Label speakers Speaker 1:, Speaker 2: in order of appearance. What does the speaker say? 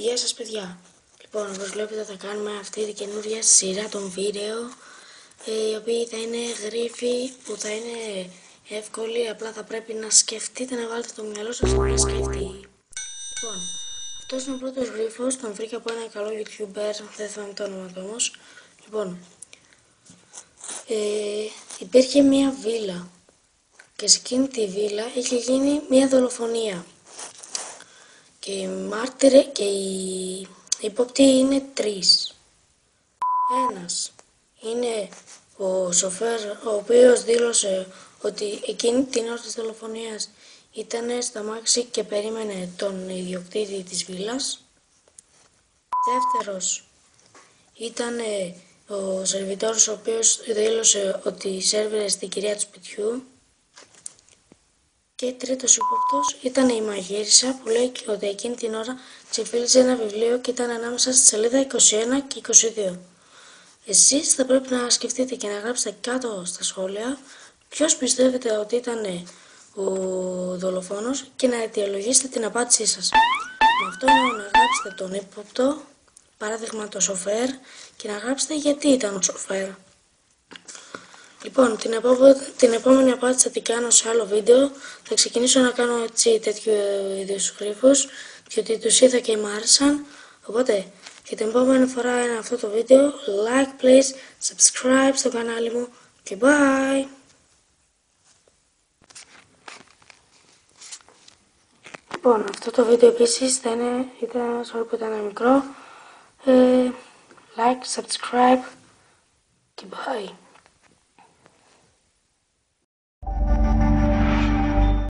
Speaker 1: Γεια σας παιδιά. Λοιπόν, όπως βλέπετε θα κάνουμε αυτή την καινούργια σειρά των βίντεο οι οποίοι θα είναι γρίφοι που θα είναι εύκολοι, απλά θα πρέπει να σκεφτείτε, να βάλετε το μυαλό σας να σκεφτεί. Λοιπόν, αυτός είναι ο πρώτος γρίφος, τον βρήκα από ένα καλό YouTuber, δεν θυμάμαι το όνομα του όμως. Λοιπόν, υπήρχε μία βίλα και σε εκείνη τη βίλα είχε γίνει μία δολοφονία. Και οι μάρτυρες και οι υπόπτοι είναι τρεις. Ένας είναι ο σοφέρ, ο οποίος δήλωσε ότι εκείνη την ώρα της δολοφονίας ήταν στο αμάξι και περίμενε τον ιδιοκτήτη της βίλας. Δεύτερος ήταν ο σερβιτόρος, ο οποίος δήλωσε ότι σέρβιρε στην κυρία του σπιτιού. Και τρίτος ύποπτος ήταν η μαγείρισα που λέει ότι εκείνη την ώρα ξεφύλιζε ένα βιβλίο και ήταν ανάμεσα στη σελίδα 21 και 22. Εσείς θα πρέπει να σκεφτείτε και να γράψετε κάτω στα σχόλια ποιος πιστεύετε ότι ήταν ο δολοφόνος και να αιτιολογήσετε την απάντησή σας. Με αυτό εννοώ να γράψετε τον ύποπτο, παράδειγμα το σοφέρ, και να γράψετε γιατί ήταν ο σοφέρ. Λοιπόν, την επόμενη απάντηση θα την κάνω σε άλλο βίντεο. Θα ξεκινήσω να κάνω έτσι τέτοιου είδους γρίφους, διότι τους είδα και μου άρεσαν. Οπότε, και την επόμενη φορά είναι αυτό το βίντεο. Like please, subscribe στο κανάλι μου και bye! Λοιπόν, αυτό το βίντεο επίσης θα είναι, sorry που ήταν μικρό. Like, subscribe και bye!